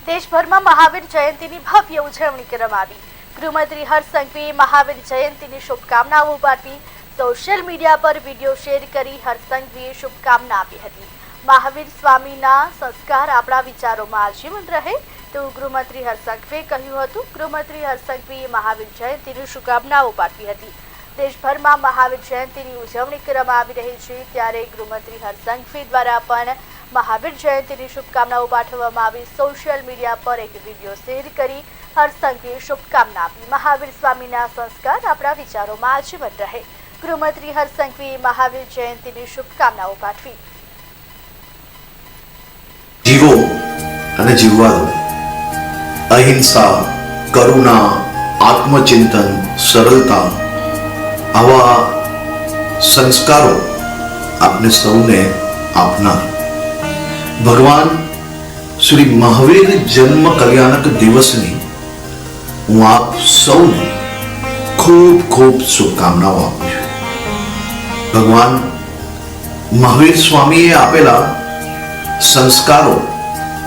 દેશભરમાં મહાવીર જયંતીની ભવ્ય ઉજવણી કરવામાં આવી। ગૃહમંત્રી હર્ષ સંઘવીએ મહાવીર જયંતીની શુભકામનાઓ પાઠવી। સોશિયલ મીડિયા પર વિડીયો શેર કરી હર્ષ સંઘવીએ શુભકામના આપી હતી। મહાવીર સ્વામીના સંસ્કાર આપણા વિચારોમાં આજીવન રહે તેવું ગૃહમંત્રી હર્ષ સંઘવીએ કહ્યું હતું। ગૃહમંત્રી હર્ષ સંઘવીએ મહાવીર જયંતીની શુભકામનાઓ પાઠવી હતી। દેશભરમાં મહાવીર જયંતીની ઉજવણી કરવામાં આવી રહી છે, ત્યારે ગૃહમંત્રી હર્ષ સંઘવી દ્વારા પણ મહાવીર જયંતીની શુભકામનાઓ પાઠવવામાં આવી। સોશિયલ મીડિયા પર એક વિડીયો શેર કરી હર્ષ સંઘવીએ શુભકામના આપી। મહાવીર સ્વામીના સંસ્કાર આપણા વિચારોમાં આજીવન રહે। ગૃહમંત્રી હર્ષ સંઘવીએ મહાવીર જયંતીની શુભકામનાઓ પાઠવી। જીવો અને જીવવા દો। અહિંસા, કરુણા, આત્મચિંતન, સરળતા આવા સંસ્કારો આપને સૌને આપનાર ભગવાન શ્રી મહાવીર જન્મ કલ્યાણક દિવસની હું આપ સૌને ખૂબ ખૂબ શુભકામનાઓ આપું છું। ભગવાન મહાવીર સ્વામીએ આપેલા સંસ્કારો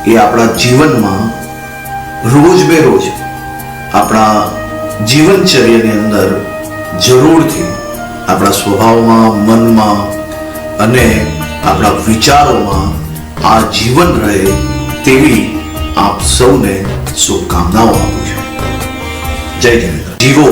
એ આપણા જીવનમાં રોજ બેરોજ આપણા જીવનચર્યાની અંદર જરૂરથી આપણા સ્વભાવમાં, મનમાં અને આપણા વિચારોમાં આ જીવન રહે તેવી આપ સૌને શુભકામનાઓ આપું છું। જય જિનેન્દ્ર। જીવો